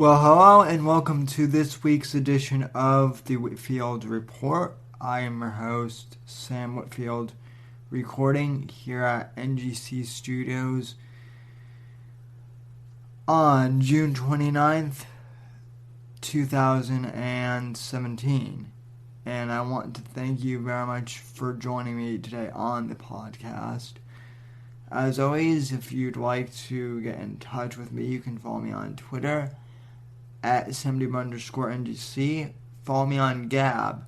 Well, hello and welcome to this week's edition of the Whitfield Report. I am your host, Sam Whitfield, recording here at NGC Studios on June 29th, 2017. And I want to thank you very much for joining me today on the podcast. As always, if you'd like to get in touch with me, you can follow me on Twitter at @SamDib_NGC. Follow me on Gab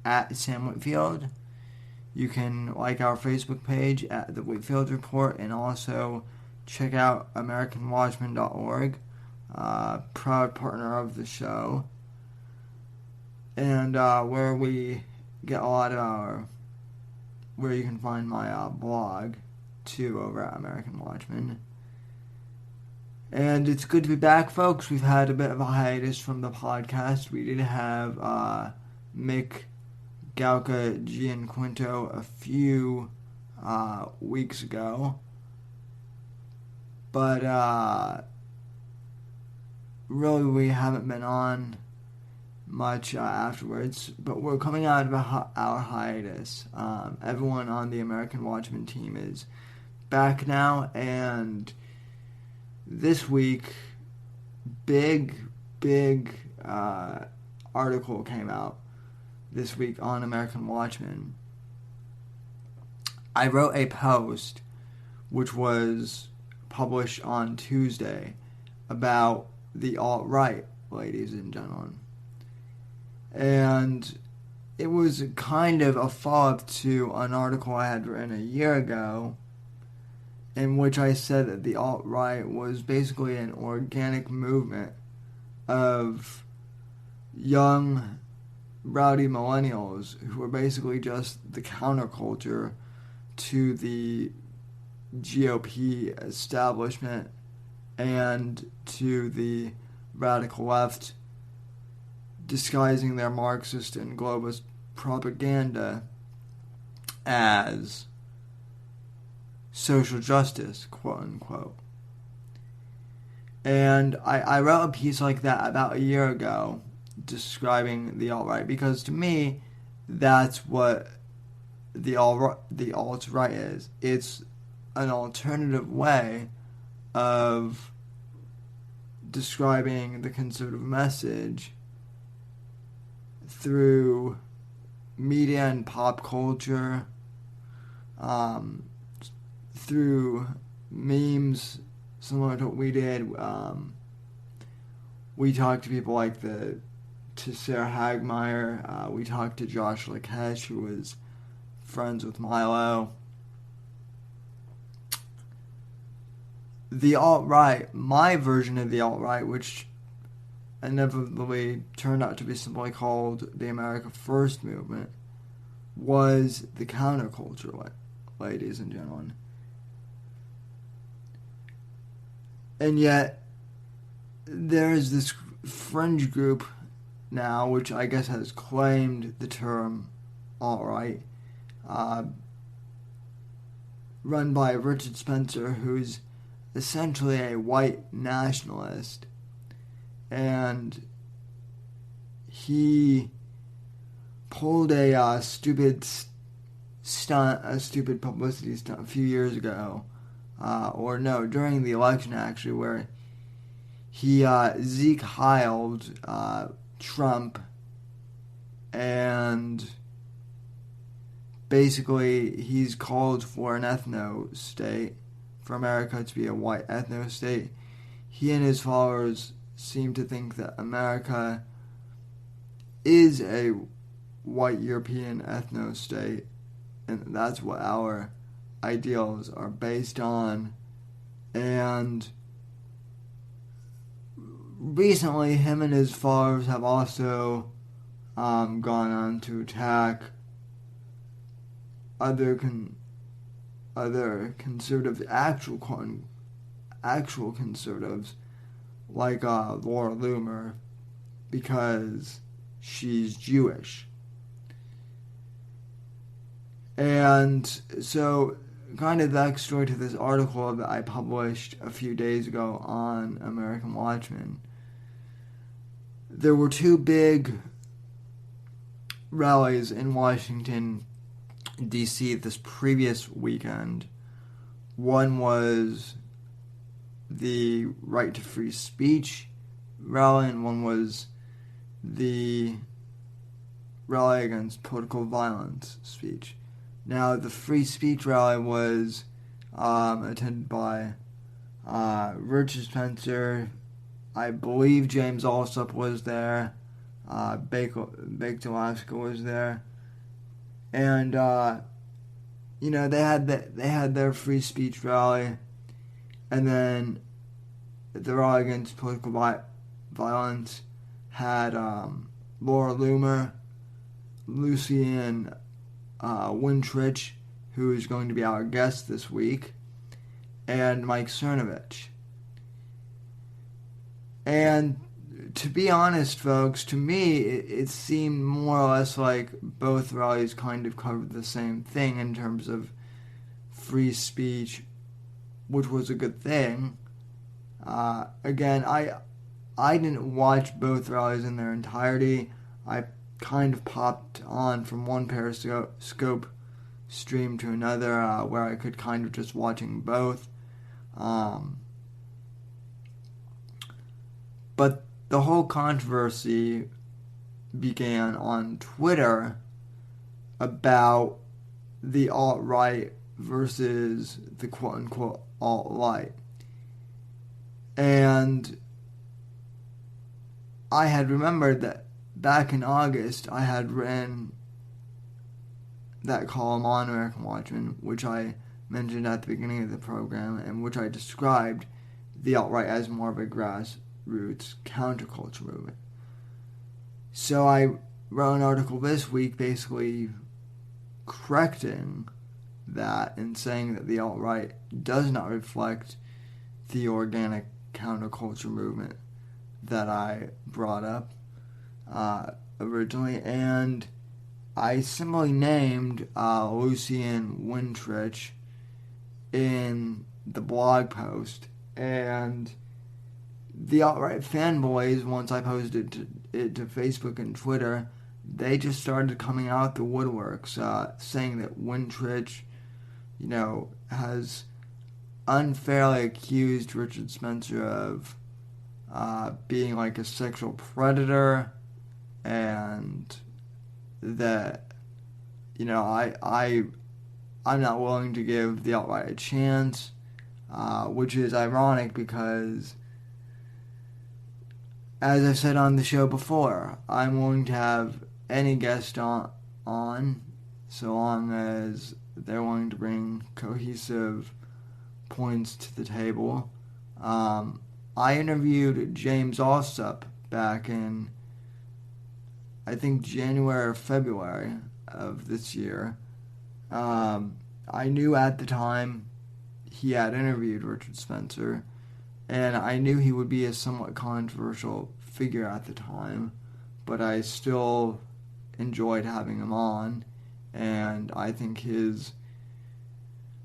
at Sam Whitfield. You can like our Facebook page at The Whitfield Report and also check out AmericanWatchman.org, proud partner of the show, and where we get a lot of where you can find my blog too over at American Watchman. And it's good to be back, folks. We've had a bit of a hiatus from the podcast. We did have Mick, Galka, G, and Quinto a few weeks ago. But really we haven't been on much afterwards. But we're coming out of our hiatus. Everyone on the American Watchman team is back now, and this week, big article came out this week on American Watchman. I wrote a post which was published on Tuesday about the alt-right, ladies and gentlemen. And it was kind of a follow-up to an article I had written a year ago, in which I said that the alt-right was basically an organic movement of young, rowdy millennials who were basically just the counterculture to the GOP establishment and to the radical left, disguising their Marxist and globalist propaganda as social justice, quote unquote. And I wrote a piece like that about a year ago describing the alt-right, because to me that's what the alt-right is. It's an alternative way of describing the conservative message through media and pop culture, through memes, similar to what we did. We talked to people like to Sarah Hagmeyer. We talked to Josh Lakesh, who was friends with Milo. The alt-right, my version of the alt-right, which inevitably turned out to be simply called the America First movement, was the counterculture, ladies and gentlemen. And yet, there is this fringe group now, which I guess has claimed the term alt-right, run by Richard Spencer, who's essentially a white nationalist. And he pulled a stupid publicity stunt a few years ago, during the election actually, where he Zeke Heiled Trump, and basically he's called for an ethno-state, for America to be a white ethno-state. He and his followers seem to think that America is a white European ethno-state, and that's what our ideals are based on. And recently, him and his followers have also gone on to attack other conservatives, actual conservatives, like Laura Loomer, because she's Jewish. And so, kind of the backstory to this article that I published a few days ago on American Watchman there were two big rallies in Washington, D.C. this previous weekend. One was the right to free speech rally, and one was the rally against political violence speech. Now, the free speech rally was attended by Richard Spencer. I believe James Alsop was there. Baked Alaska was there, and they had their free speech rally, and then the rally against political violence had Laura Loomer, Lucian Wintrich, who is going to be our guest this week, and Mike Cernovich. And to be honest, folks, to me, it seemed more or less like both rallies kind of covered the same thing in terms of free speech, which was a good thing. Again, I didn't watch both rallies in their entirety. I kind of popped on from one Periscope stream to another where I could kind of just watching both. But the whole controversy began on Twitter about the alt-right versus the quote-unquote alt-right. And I had remembered that back in August I had written that column on American Watchman, which I mentioned at the beginning of the program, and which I described the alt-right as more of a grassroots counterculture movement. So I wrote an article this week basically correcting that and saying that the alt-right does not reflect the organic counterculture movement that I brought up originally, and I similarly named Lucian Wintrich in the blog post, and the alt-right fanboys, once I posted it to Facebook and Twitter, they just started coming out the woodworks, saying that Wintrich, has unfairly accused Richard Spencer of being like a sexual predator, and that, I'm not willing to give the alt-right a chance, which is ironic because, as I've said on the show before, I'm willing to have any guest on so long as they're willing to bring cohesive points to the table. I interviewed James Alsop back in, I think, January or February of this year. I knew at the time he had interviewed Richard Spencer, and I knew he would be a somewhat controversial figure at the time, but I still enjoyed having him on, and I think his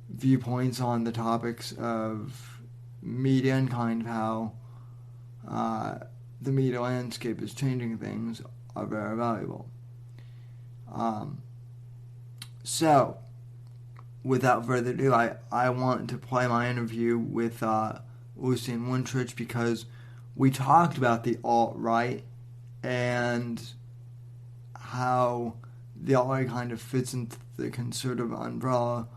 viewpoints on the topics of media and kind of how the media landscape is changing things are very valuable. So, without further ado, I want to play my interview with Lucian Wintrich because we talked about the alt-right and how the alt-right kind of fits into the conservative umbrella,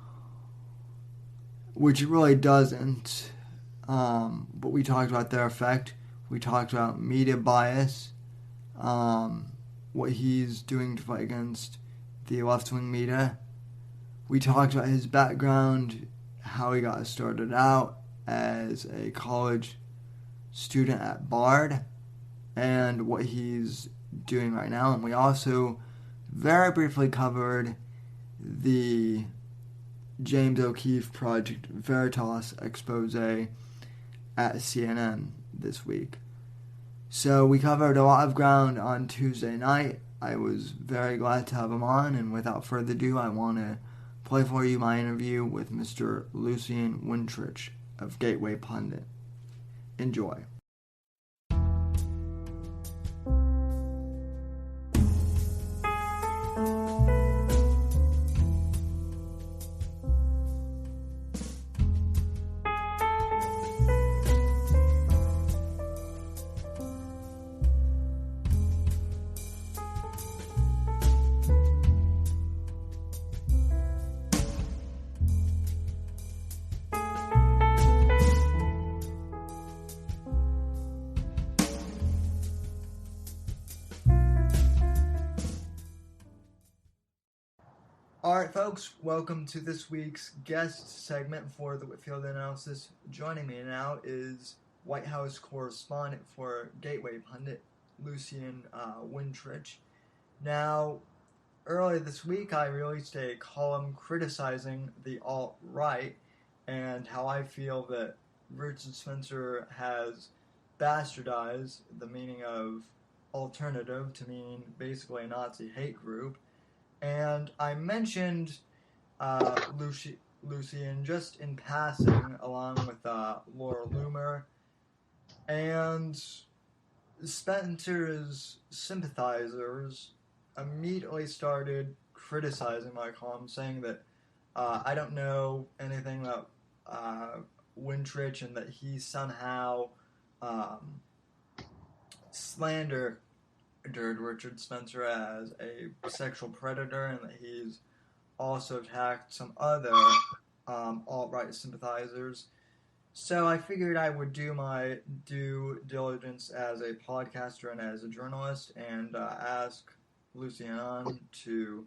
which it really doesn't. But we talked about their effect. We talked about media bias, what he's doing to fight against the left-wing media. We talked about his background, how he got started out as a college student at Bard, and what he's doing right now. And we also very briefly covered the James O'Keefe Project Veritas expose at CNN this week. So we covered a lot of ground on Tuesday night. I was very glad to have him on, and without further ado, I want to play for you my interview with Mr. Lucian Wintrich of Gateway Pundit. Enjoy. Alright folks, welcome to this week's guest segment for the Whitfield Analysis. Joining me now is White House Correspondent for Gateway Pundit, Lucian Wintrich. Now, earlier this week I released a column criticizing the alt-right and how I feel that Richard Spencer has bastardized the meaning of alternative to mean basically a Nazi hate group. And I mentioned Lucian just in passing, along with Laura Loomer, and Spencer's sympathizers immediately started criticizing my column, saying that I don't know anything about Wintrich and that he somehow slandered Richard Spencer as a sexual predator, and that he's also attacked some other alt-right sympathizers. So I figured I would do my due diligence as a podcaster and as a journalist and ask Lucian to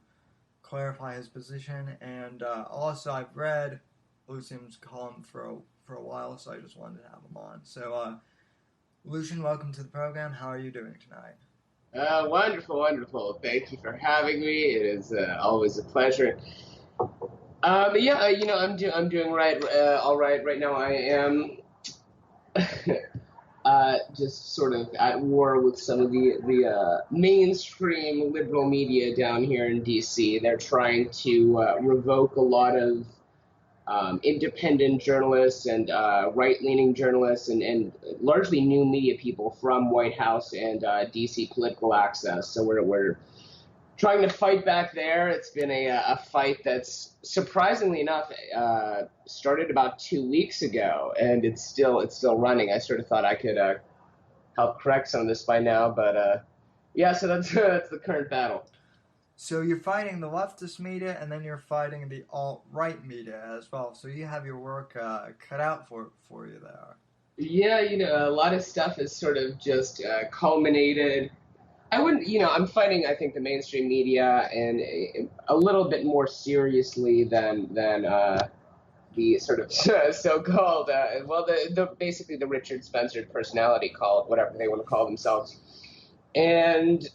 clarify his position. And also I've read Lucian's column for a while, so I just wanted to have him on. So Lucian, welcome to the program. How are you doing tonight? Wonderful. Thank you for having me. It is always a pleasure. I'm doing all right right now. I am just sort of at war with some of the mainstream liberal media down here in D.C. They're trying to revoke a lot of independent journalists and right-leaning journalists and largely new media people from White House and D.C. political access. So we're trying to fight back there. It's been a fight that's, surprisingly enough, started about 2 weeks ago, and it's still running. I sort of thought I could help correct some of this by now, but so that's the current battle. So you're fighting the leftist media, and then you're fighting the alt-right media as well. So you have your work cut out for you there. Yeah, a lot of stuff has sort of just culminated. I'm fighting, I think, the mainstream media and a little bit more seriously than the sort of so-called, basically the Richard Spencer personality cult, whatever they want to call themselves. And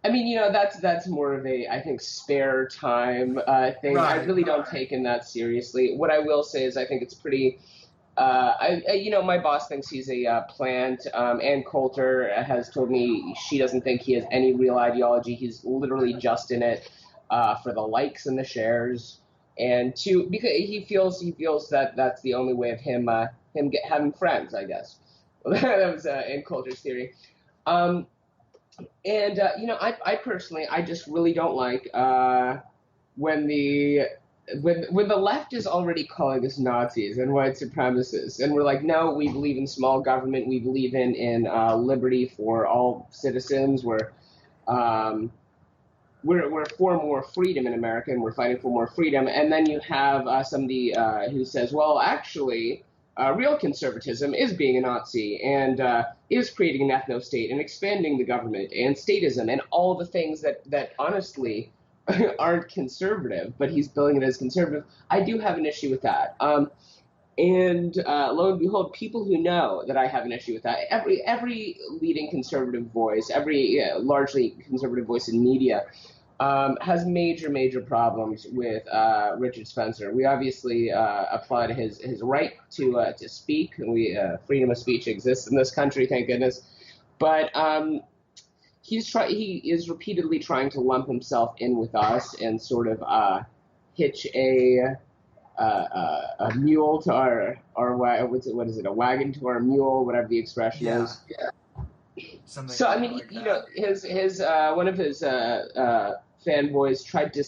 I mean, that's more of a, I think, spare time thing. Right. I really don't take in that seriously. What I will say is I think it's pretty, my boss thinks he's a plant. Ann Coulter has told me she doesn't think he has any real ideology. He's literally just in it for the likes and the shares. And because he feels that that's the only way of him having friends, I guess. Well, that was Ann Coulter's theory. I personally, I just really don't like when the left is already calling us Nazis and white supremacists, and we're like, no, we believe in small government, we believe in liberty for all citizens, we're for more freedom in America, and we're fighting for more freedom. And then you have somebody who says, well, actually, real conservatism is being a Nazi and is creating an ethno-state and expanding the government and statism and all the things that honestly aren't conservative, but he's billing it as conservative. I do have an issue with that. And lo and behold, people who know that I have an issue with that, every leading conservative voice, every largely conservative voice in media has major problems with Richard Spencer. We obviously applaud his right to speak. Freedom of speech exists in this country, thank goodness. But he is repeatedly trying to lump himself in with us and sort of hitch a mule to our what is it, a wagon to our mule, whatever the expression is. Yeah. Something so like I mean, like his one of his fanboys tried to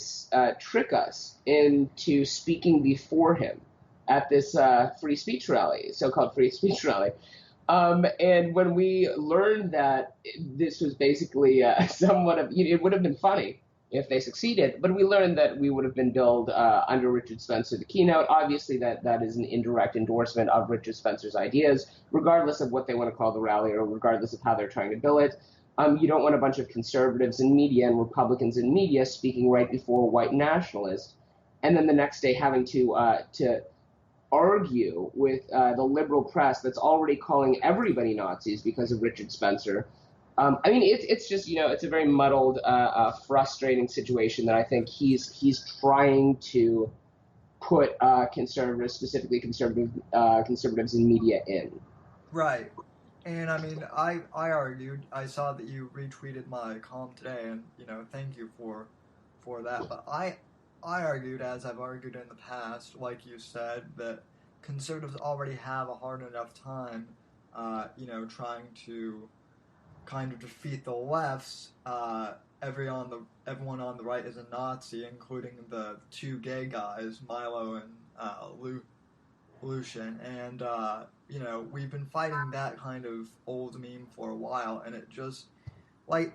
trick us into speaking before him at this free speech rally, so-called free speech rally. And when we learned that this was basically somewhat of, it would have been funny if they succeeded, but we learned that we would have been billed under Richard Spencer, the keynote. Obviously, that is an indirect endorsement of Richard Spencer's ideas, regardless of what they want to call the rally or regardless of how they're trying to bill it. You don't want a bunch of conservatives in media and Republicans in media speaking right before a white nationalist, and then the next day having to argue with the liberal press that's already calling everybody Nazis because of Richard Spencer. I mean, it's just, it's a very muddled, frustrating situation that I think he's trying to put conservatives, specifically conservatives in media in. Right. And I mean, I argued, I saw that you retweeted my column today, and thank you for that. But I argued, as I've argued in the past, like you said, that conservatives already have a hard enough time, trying to kind of defeat the left's. Everyone on the right is a Nazi, including the two gay guys, Milo and Lucian, and we've been fighting that kind of old meme for a while, and it just, like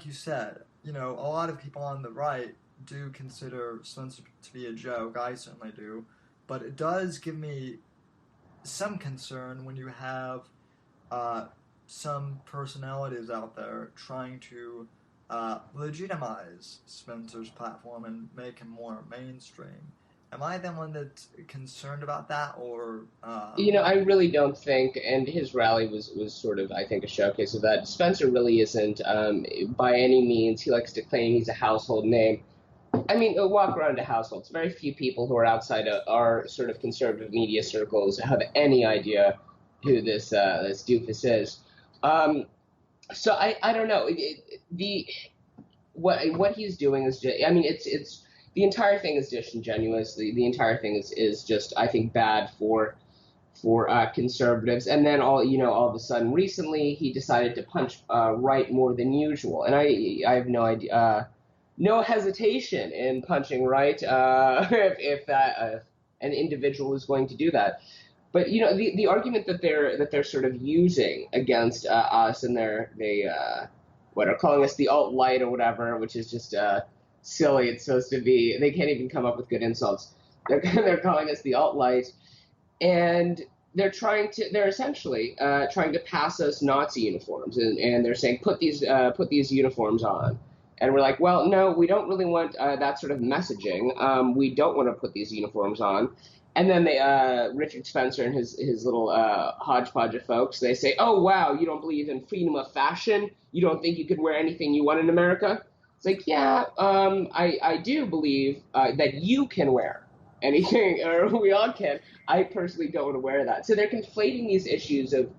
you said, a lot of people on the right do consider Spencer to be a joke. I certainly do, but it does give me some concern when you have some personalities out there trying to legitimize Spencer's platform and make him more mainstream. Am I the one that's concerned about that, or? I really don't think, and his rally was sort of, I think, a showcase of that. Spencer really isn't, by any means. He likes to claim he's a household name. I mean, walk around to households. Very few people who are outside of our sort of conservative media circles have any idea who this doofus is. So I don't know. What he's doing is just, I mean, it's the entire thing is disingenuous. The entire thing is just, I think, bad for conservatives. And then all of a sudden, recently he decided to punch right more than usual. And I have no idea, no hesitation in punching right if an individual is going to do that. But the argument that they're sort of using against us, and they are calling us the alt-right or whatever, which is just silly. It's supposed to be, they can't even come up with good insults. They're calling us the alt-right, and they're essentially trying to pass us Nazi uniforms, and they're saying put these uniforms on. And we're like, well, no, we don't really want that sort of messaging. We don't want to put these uniforms on. And then Richard Spencer and his little hodgepodge of folks, they say, oh, wow, you don't believe in freedom of fashion? You don't think you could wear anything you want in America? It's like, yeah, I do believe that you can wear anything, or we all can. I personally don't want to wear that. So they're conflating these issues of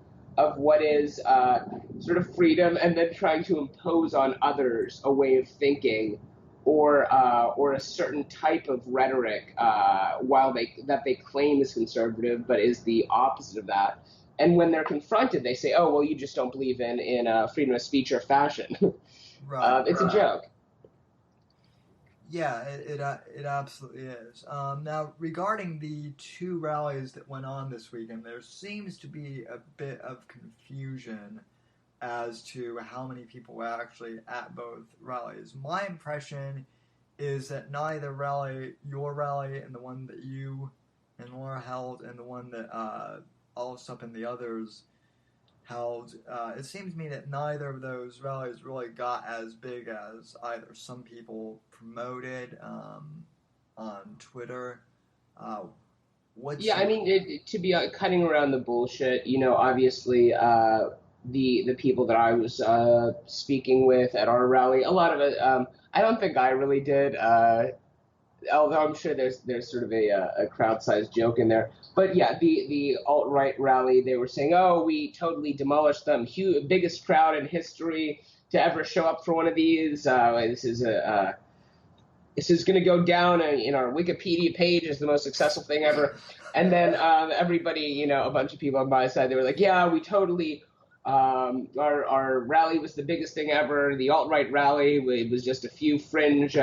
what is sort of freedom, and then trying to impose on others a way of thinking or a certain type of rhetoric that they claim is conservative, but is the opposite of that. And when they're confronted, they say, "Oh, well, you just don't believe in freedom of speech or fashion." Right. It's a joke. Yeah, it absolutely is. Now, regarding the two rallies that went on this weekend, there seems to be a bit of confusion as to how many people were actually at both rallies. My impression is that neither rally, your rally and the one that you and Laura held, and the one that Allsup and the others held, it seems to me that neither of those rallies really got as big as either some people promoted on Twitter. I mean, to be cutting around the bullshit, obviously the people that I was speaking with at our rally, a lot of it, I don't think I really did, although I'm sure there's sort of a crowd-sized joke in there. But yeah, the alt-right rally, they were saying, oh, we totally demolished them, biggest crowd in history to ever show up for one of these. This is going to go down in our Wikipedia page as the most successful thing ever. And then everybody, a bunch of people on my side, they were like, yeah, we totally Our rally was the biggest thing ever. The alt-right rally, it was just a few fringe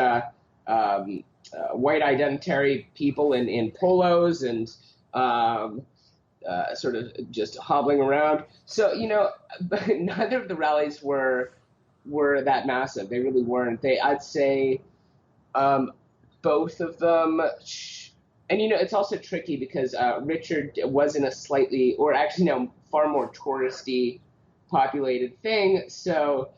white identitary people in polos and sort of just hobbling around. So, neither of the rallies were that massive. They really weren't. I'd say both of them. And it's also tricky because Richard was in a slightly, or actually no, far more touristy populated thing. So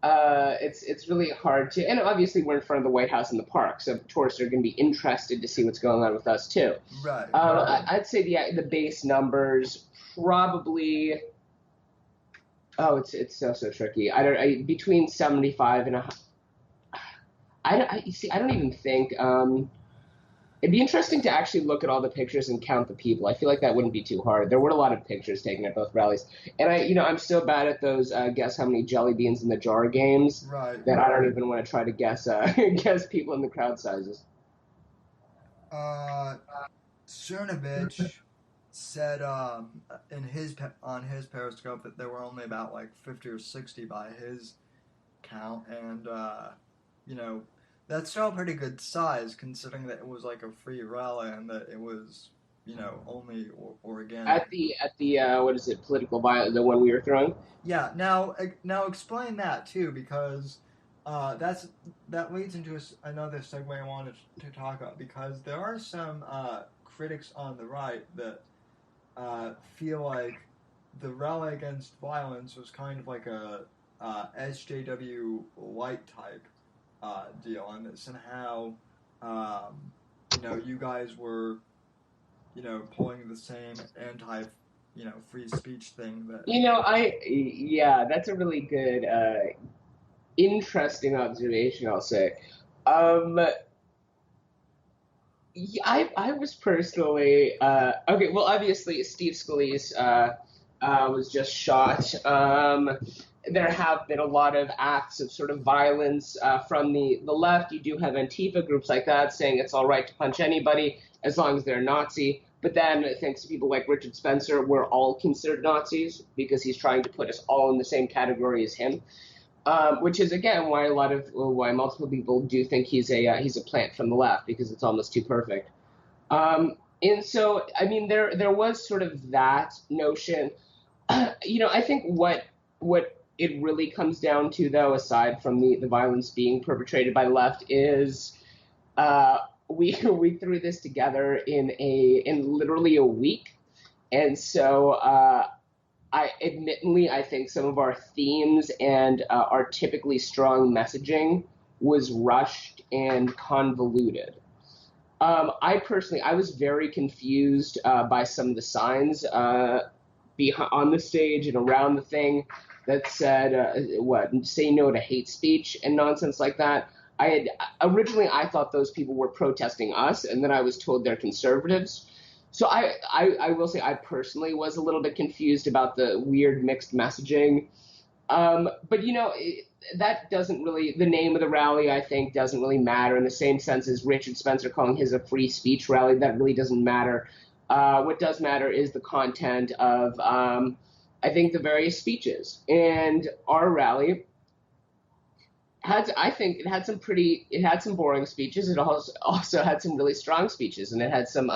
it's really hard to, and obviously we're in front of the White House in the park, so tourists are going to be interested to see what's going on with us too. Right. I'd say the base numbers probably. Oh, it's so tricky. Between 75 and I don't even think. It'd be interesting to actually look at all the pictures and count the people. I feel like that wouldn't be too hard. There were a lot of pictures taken at both rallies, and I'm so bad at those guess how many jelly beans in the jar games that I don't even want to try to guess guess people in the crowd sizes. Cernovich said on his Periscope that there were only about like 50 or 60 by his count, and that's still a pretty good size considering that it was like a free rally and that it was only organic. At the what is it, political violence, the one we were throwing? Yeah. Now explain that too, because that leads into another segue I wanted to talk about, because there are some critics on the right that feel like the rally against violence was kind of like a SJW light type deal on this, and how you guys were pulling the same anti free speech thing that that's a really good interesting observation, I'll say. I was personally okay. Well, obviously, Steve Scalise was just shot. There have been a lot of acts of sort of violence from the left. You do have Antifa groups like that saying it's all right to punch anybody as long as they're Nazi. But then, thanks to people like Richard Spencer, we're all considered Nazis because he's trying to put us all in the same category as him. Which is again why multiple people do think he's a plant from the left, because it's almost too perfect. And so I mean there was sort of that notion. I think what it really comes down to, though, aside from the violence being perpetrated by the left, is we threw this together in literally a week, and so. I think some of our themes and our typically strong messaging was rushed and convoluted. I was very confused by some of the signs on the stage and around the thing that said, say no to hate speech and nonsense like that. Originally I thought those people were protesting us, and then I was told they're conservatives. So I will say I personally was a little bit confused about the weird mixed messaging. But, that doesn't really, the name of the rally, I think, doesn't really matter in the same sense as Richard Spencer calling his a free speech rally. That really doesn't matter. What does matter is the content of, I think, the various speeches. And our rally it had some boring speeches. It also had some really strong speeches, and it had some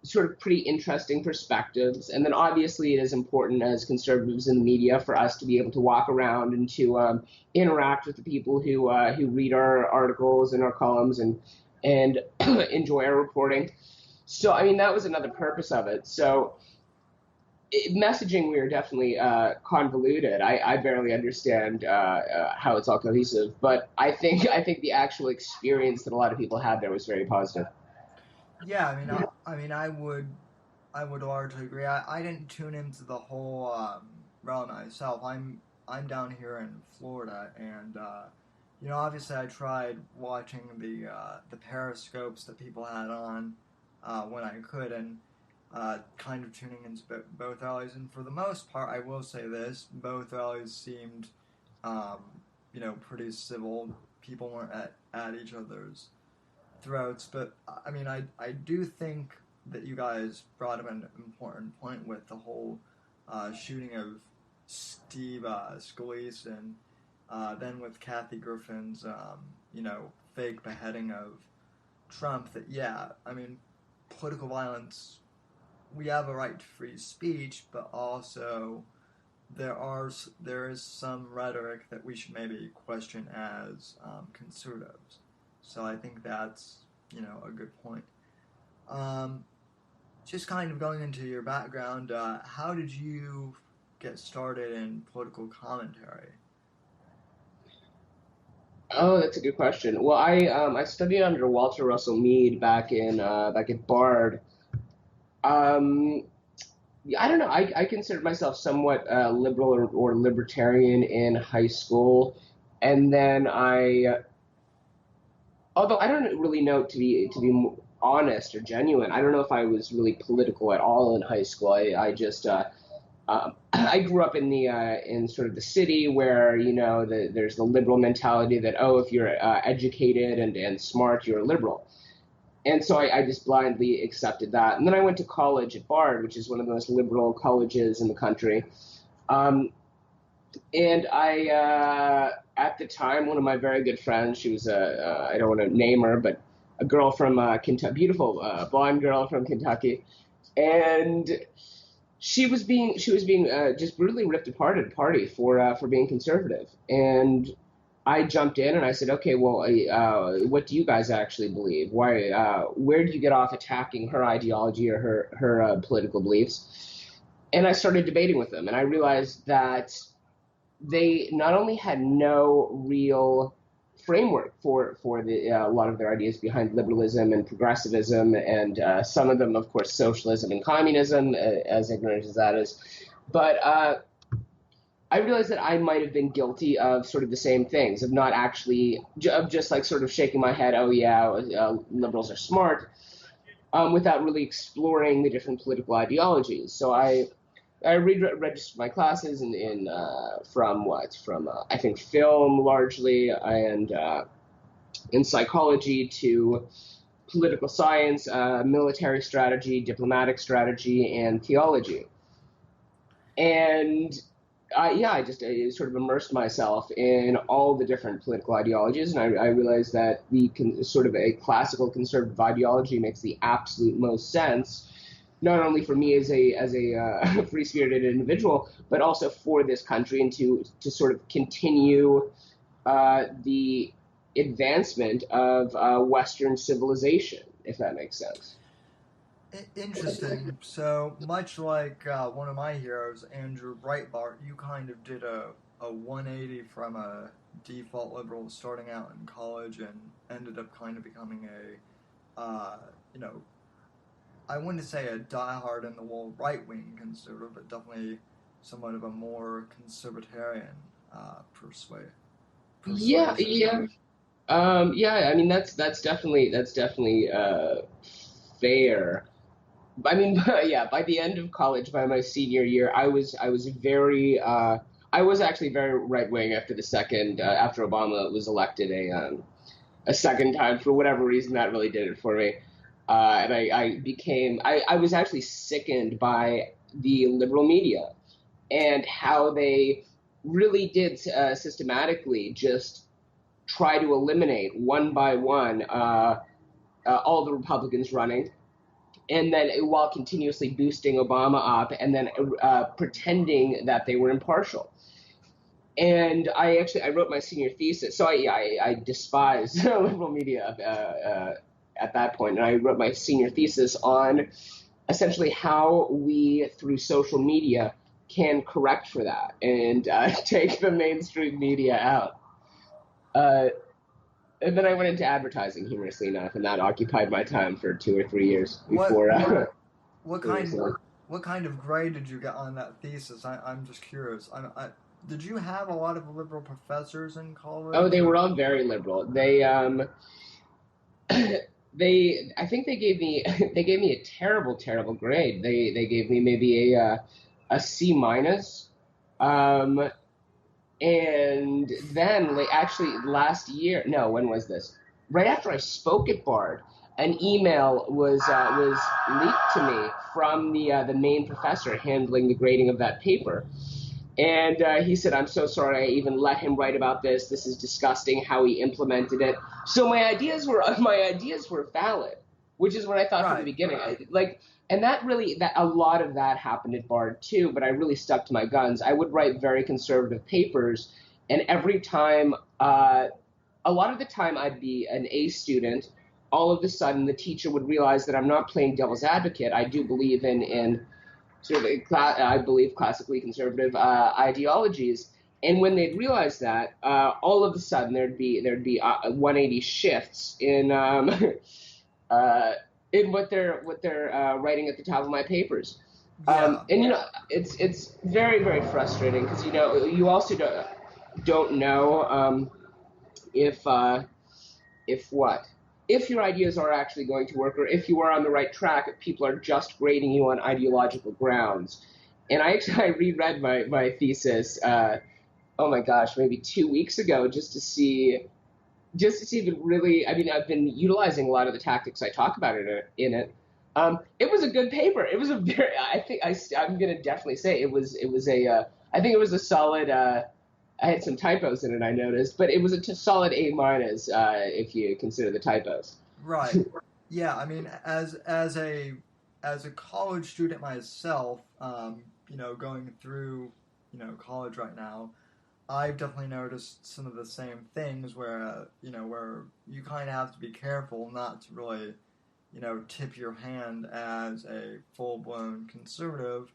sort of pretty interesting perspectives. And then obviously it is important as conservatives in the media for us to be able to walk around and to interact with the people who read our articles and our columns and enjoy our reporting. So, I mean, that was another purpose of it. So messaging, we are definitely convoluted. I barely understand how it's all cohesive, but I think the actual experience that a lot of people had there was very positive. Yeah, I would largely agree. I didn't tune into the whole rally myself. I'm down here in Florida, and obviously I tried watching the periscopes that people had on when I could, and kind of tuning into both rallies. And for the most part, I will say this: both rallies seemed, pretty civil. People weren't at each other's throats, but I do think that you guys brought up an important point with the whole shooting of Steve Scalise, and then with Kathy Griffin's, fake beheading of Trump, that, yeah, I mean, political violence, we have a right to free speech, but also there is some rhetoric that we should maybe question as conservatives. So I think that's, a good point. Just kind of going into your background, how did you get started in political commentary? Oh, that's a good question. Well, I studied under Walter Russell Mead back at Bard. Um, yeah, I don't know. I considered myself somewhat liberal or libertarian in high school, and then although I don't really know to be honest or genuine, I don't know if I was really political at all in high school. I just I grew up in in sort of the city where there's the liberal mentality that, oh, if you're educated and smart, you're a liberal. And so I just blindly accepted that. And then I went to college at Bard, which is one of the most liberal colleges in the country. Um, and at the time, one of my very good friends, she was I don't want to name her, but a girl from Kentucky, beautiful blonde girl from Kentucky, and she was being just brutally ripped apart at a party for being conservative. And I jumped in and I said, okay, well, what do you guys actually believe? Why? Where did you get off attacking her ideology or her political beliefs? And I started debating with them, and I realized that they not only had no real framework for a lot of their ideas behind liberalism and progressivism, and some of them, of course, socialism and communism, as ignorant as that is, but I realized that I might have been guilty of sort of the same things, of not actually, of just like sort of shaking my head, oh yeah, liberals are smart, without really exploring the different political ideologies. So I registered my classes from I think film largely, and in psychology, to political science, military strategy, diplomatic strategy, and theology. And I just sort of immersed myself in all the different political ideologies, and I realized that sort of a classical conservative ideology makes the absolute most sense, not only for me as a free-spirited individual, but also for this country, and to sort of continue the advancement of Western civilization, if that makes sense. Interesting. So much like one of my heroes, Andrew Breitbart, you kind of did a 180 from a default liberal starting out in college and ended up kind of becoming I wouldn't say a diehard in the wool right-wing conservative, but definitely somewhat of a more conservatarian persuasion. Yeah. Yeah. I mean, that's definitely fair. I mean, yeah. By the end of college, by my senior year, I was very I was actually very right-wing after after Obama was elected a second time. For whatever reason, that really did it for me. And I was actually sickened by the liberal media and how they really did systematically just try to eliminate one by one all the Republicans running, and then while continuously boosting Obama up, and then pretending that they were impartial. And I wrote my senior thesis. So I despise liberal media at that point, and I wrote my senior thesis on essentially how we, through social media, can correct for that and take the mainstream media out. And then I went into advertising, humorously enough, and that occupied my time for 2 or 3 years before. What kind of grade did you get on that thesis? I'm just curious. Did you have a lot of liberal professors in college? Oh, they were all very liberal. They I think they gave me a terrible grade. They gave me maybe a C minus. And then actually last year, no, when was this? Right after I spoke at Bard, an email was leaked to me from the main professor handling the grading of that paper. And he said, "I'm so sorry I even let him write about this. This is disgusting how he implemented it." So my ideas were valid, which is what I thought from the beginning. And that a lot of that happened at Bard too. But I really stuck to my guns. I would write very conservative papers, and every time, a lot of the time, I'd be an A student. All of a sudden, the teacher would realize that I'm not playing devil's advocate. I do believe in sort of, I believe, classically conservative ideologies. And when they'd realize that, all of a sudden there'd be 180 shifts in in what they're writing at the top of my papers. And it's very, very frustrating because you also don't know if your ideas are actually going to work, or if you are on the right track, if people are just grading you on ideological grounds. And I reread my thesis, oh my gosh, maybe 2 weeks ago, just to see if it really, I mean, I've been utilizing a lot of the tactics I talk about in it. It was a good paper. It was I'm going to definitely say I think it was a solid, I had some typos in it, I noticed, but it was a solid A- if you consider the typos. Right. Yeah. I mean, as a college student myself, going through, college right now, I've definitely noticed some of the same things where you kind of have to be careful not to really, tip your hand as a full-blown conservative.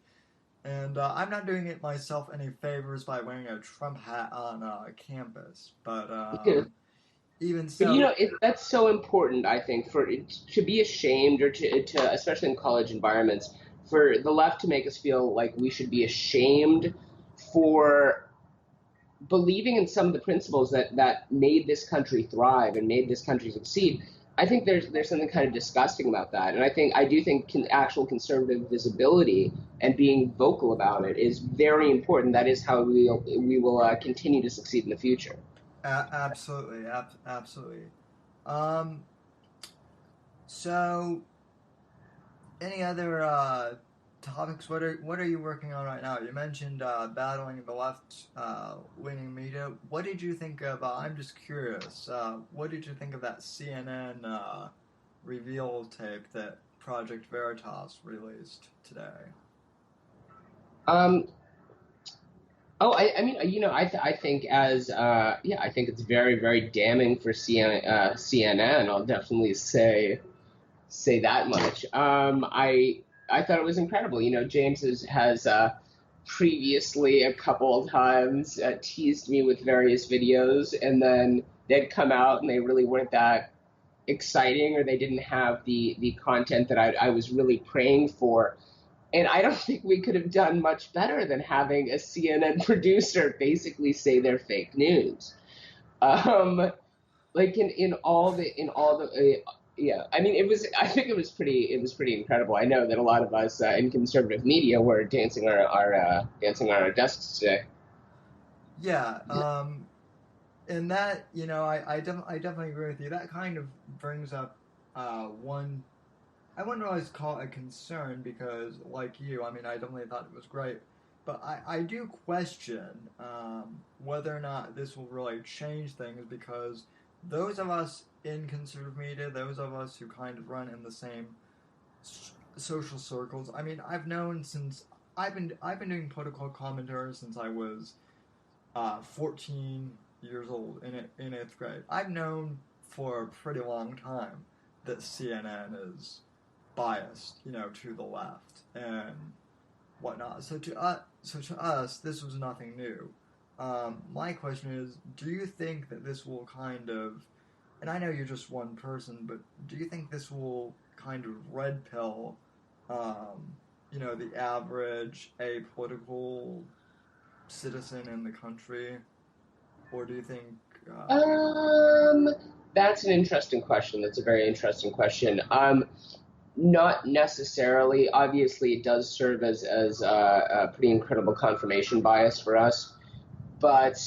And I'm not doing it myself any favors by wearing a Trump hat on campus, but even so, but that's so important. I think for it to be ashamed, or to especially in college environments, for the left to make us feel like we should be ashamed for believing in some of the principles that made this country thrive and made this country succeed. I think there's something kind of disgusting about that, and I do think actual conservative visibility and being vocal about it is very important. That is how we will continue to succeed in the future. Absolutely, absolutely. So, any other topics? What are you working on right now? You mentioned battling the left-leaning media. What did you think of? I'm just curious. What did you think of that CNN reveal tape that Project Veritas released today? I think I think it's very, very damning for CNN. I'll definitely say that much. I thought it was incredible. James has previously a couple of times teased me with various videos, and then they'd come out and they really weren't that exciting, or they didn't have the content that I was really praying for. And I don't think we could have done much better than having a CNN producer basically say they're fake news. Like in all the yeah. I mean, I think it was pretty incredible. I know that a lot of us in conservative media were dancing our desks today. Yeah. And that, I definitely agree with you. That kind of brings up one. I wouldn't always call it a concern because, like you, I mean, I definitely thought it was great. But I do question whether or not this will really change things, because those of us in conservative media, those of us who kind of run in the same social circles, I mean, I've known since I've been doing political commentary since I was 14 years old in 8th grade. I've known for a pretty long time that CNN is biased, to the left and whatnot. So to us, this was nothing new. My question is, do you think that this will kind of, and I know you're just one person, but do you think this will kind of red pill, the average apolitical citizen in the country, or do you think? That's an interesting question. That's a very interesting question. Not necessarily. Obviously, it does serve as a pretty incredible confirmation bias for us, but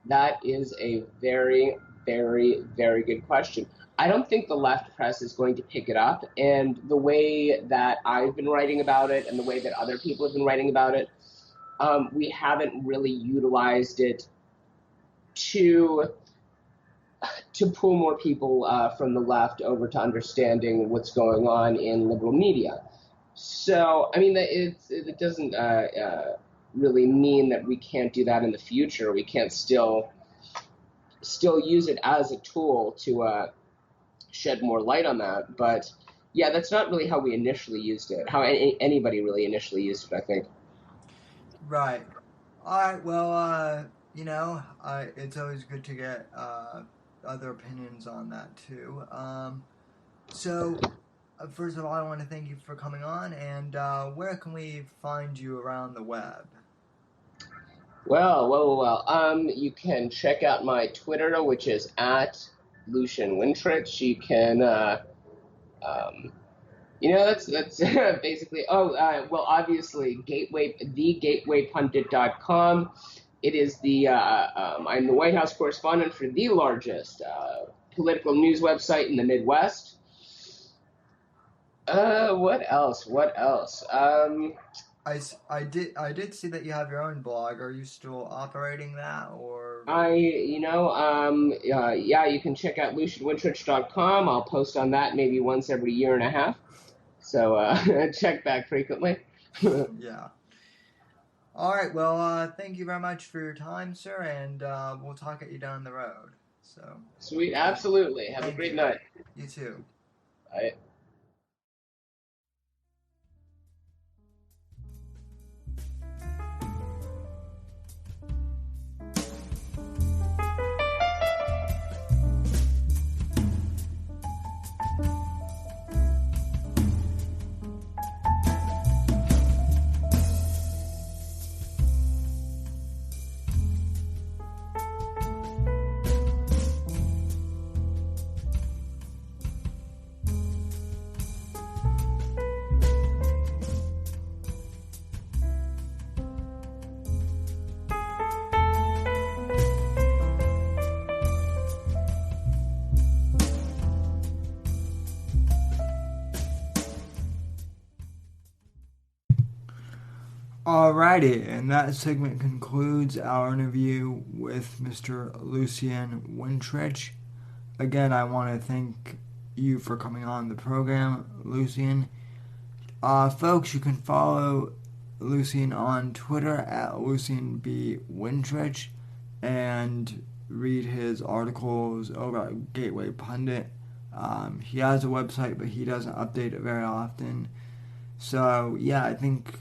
that is a very very, very good question. I don't think the left press is going to pick it up, and the way that I've been writing about it and the way that other people have been writing about it, we haven't really utilized it to pull more people from the left over to understanding what's going on in liberal media. So, I mean, it doesn't really mean that we can't do that in the future. We can't still use it as a tool to shed more light on that. But yeah, that's not really how we initially used it, how anybody really initially used it, I think. Right. All right. Well, it's always good to get other opinions on that too. So, first of all, I want to thank you for coming on. And where can we find you around the web? Well. You can check out my Twitter, which is at Lucian Wintrich. You can, that's basically. Obviously, thegatewaypundit.com. It is I'm the White House correspondent for the largest political news website in the Midwest. What else? I did see that you have your own blog. Are you still operating that, or? You can check out LucianWintrich.com. I'll post on that maybe once every year and a half. So check back frequently. Yeah. All right. Well, thank you very much for your time, sir, and we'll talk at you down the road. So. Sweet. Absolutely. Have a great night. You too. Bye. Alrighty, and that segment concludes our interview with Mr. Lucian Wintrich. Again, I want to thank you for coming on the program, Lucian. Folks, you can follow Lucian on Twitter at LucianBWintrich and read his articles over at Gateway Pundit. He has a website, but he doesn't update it very often. So, yeah, I think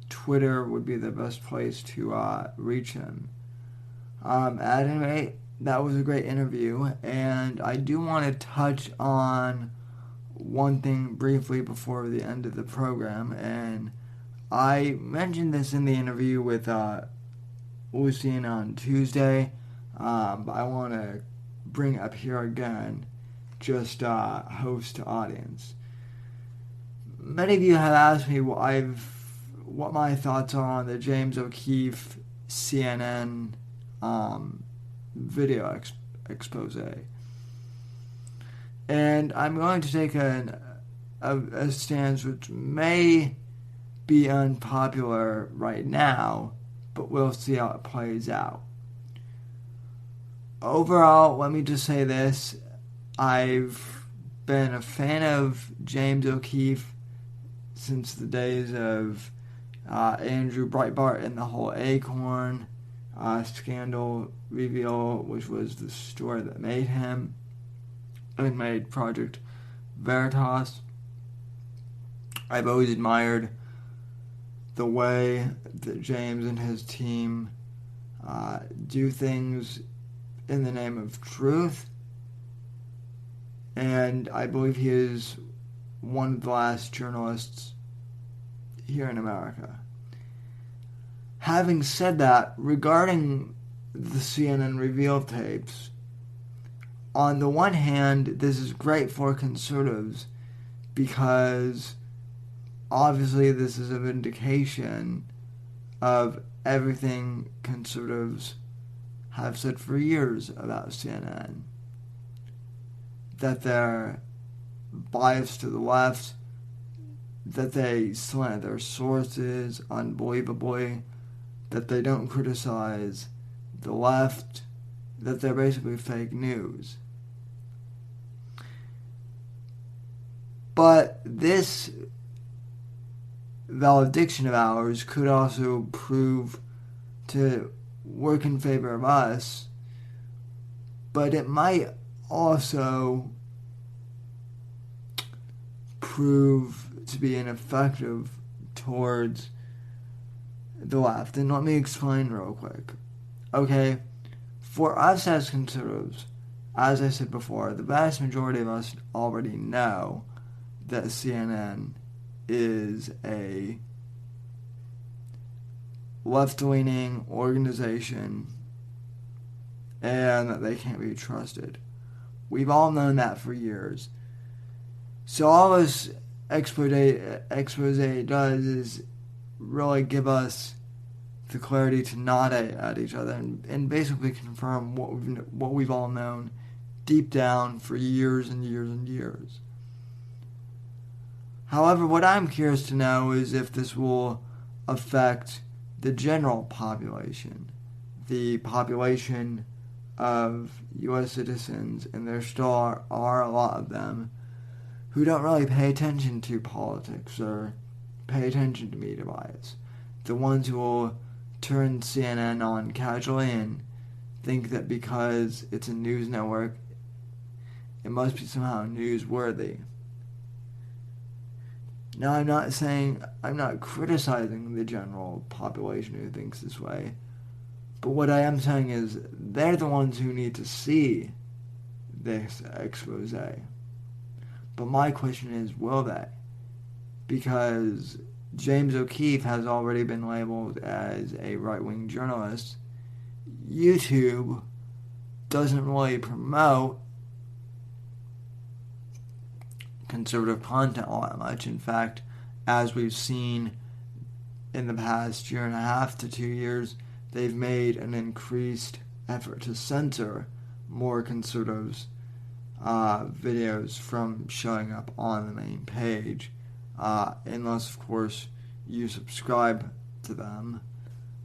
Twitter would be the best place to reach him. At any rate, that was a great interview, and I do want to touch on one thing briefly before the end of the program, and I mentioned this in the interview with Lucian on Tuesday, but I want to bring it up here again, just host to audience. Many of you have asked me what my thoughts are on the James O'Keefe CNN video expose. And I'm going to take a stance which may be unpopular right now, but we'll see how it plays out. Overall, let me just say this. I've been a fan of James O'Keefe since the days of Andrew Breitbart and the whole Acorn scandal reveal, which was the story that made him and made Project Veritas. I've always admired the way that James and his team do things in the name of truth, and I believe he is one of the last journalists here in America. Having said that, regarding the CNN reveal tapes, on the one hand, this is great for conservatives because obviously this is a vindication of everything conservatives have said for years about CNN. that they're biased to the left, that they slant their sources unbelievably, that they don't criticize the left, that they're basically fake news. But this valediction of ours could also prove to work in favor of us, but it might also prove to be ineffective towards the left. And let me explain real quick. Okay, for us as conservatives, as I said before, the vast majority of us already know that CNN is a left-leaning organization and that they can't be trusted. We've all known that for years. So all this expose does is really give us the clarity to nod at each other and basically confirm what we've all known deep down for years and years and years. However, what I'm curious to know is if this will affect the general population, the population of U.S. citizens, and there still are a lot of them who don't really pay attention to politics or pay attention to media bias. The ones who will turn CNN on casually and think that because it's a news network, it must be somehow newsworthy. Now, I'm not criticizing the general population who thinks this way, but what I am saying is they're the ones who need to see this expose. But my question is, will they? Because James O'Keefe has already been labeled as a right-wing journalist. YouTube doesn't really promote conservative content all that much. In fact, as we've seen in the past year and a half to 2 years, they've made an increased effort to censor more conservatives' videos from showing up on the main page, unless, of course, you subscribe to them.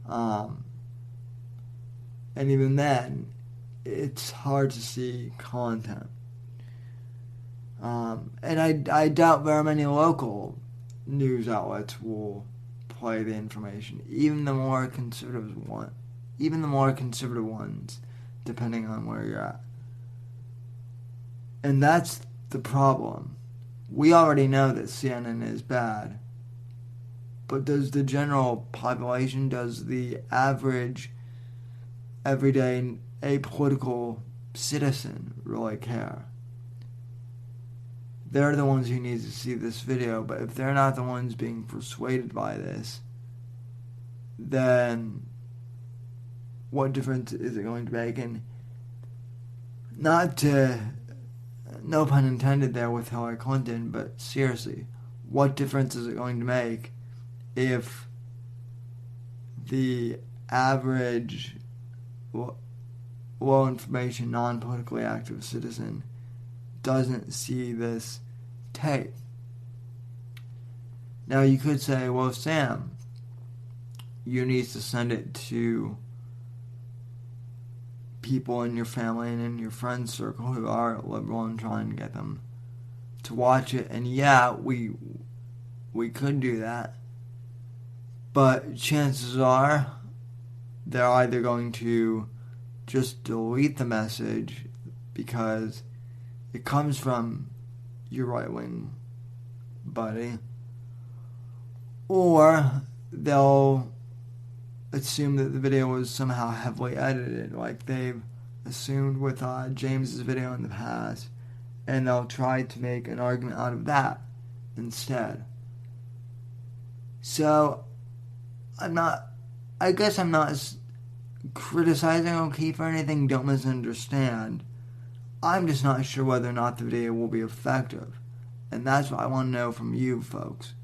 And even then, it's hard to see content. And I doubt very many local news outlets will play the information, even the more conservative ones, depending on where you're at. And that's the problem. We already know that CNN is bad, but does the general population, does the average, everyday, apolitical citizen really care? They're the ones who need to see this video, but if they're not the ones being persuaded by this, then what difference is it going to make? And no pun intended there with Hillary Clinton, but seriously, what difference is it going to make if the average low information, non-politically active citizen doesn't see this tape? Now you could say, well, Sam, you need to send it to people in your family and in your friend circle who are liberal and trying to get them to watch it. And yeah, we could do that, but chances are they're either going to just delete the message because it comes from your right-wing buddy, or they'll assume that the video was somehow heavily edited, like they've assumed with James's video in the past, and they'll try to make an argument out of that instead. So, I guess I'm not criticizing O'Keefe or anything, don't misunderstand. I'm just not sure whether or not the video will be effective. And that's what I want to know from you folks.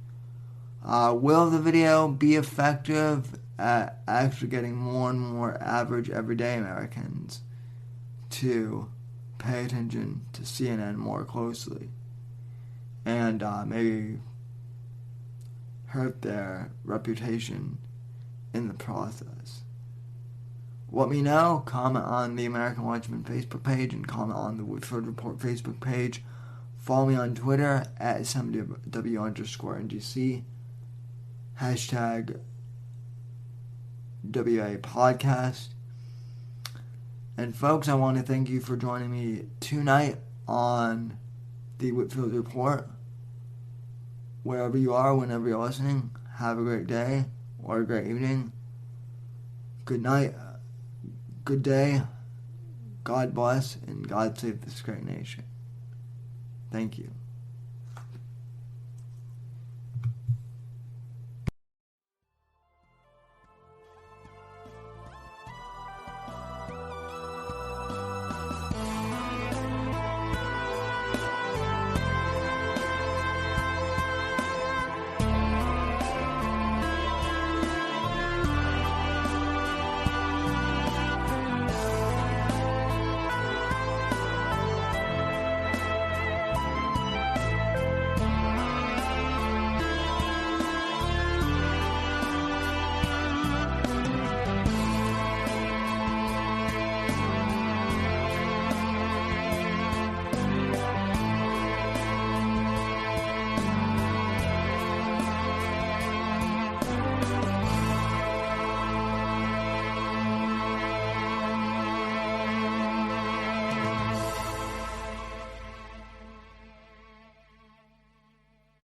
Will the video be effective at actually getting more and more average everyday Americans to pay attention to CNN more closely and maybe hurt their reputation in the process. Let me know. Comment on the American Watchman Facebook page and comment on the Whitfield Report Facebook page. Follow me on Twitter at SMW_NGC. Hashtag WA Podcast. And folks, I want to thank you for joining me tonight on the Whitfield Report. Wherever you are, whenever you're listening, have a great day or a great evening. Good night, good day, God bless, and God save this great nation. Thank you.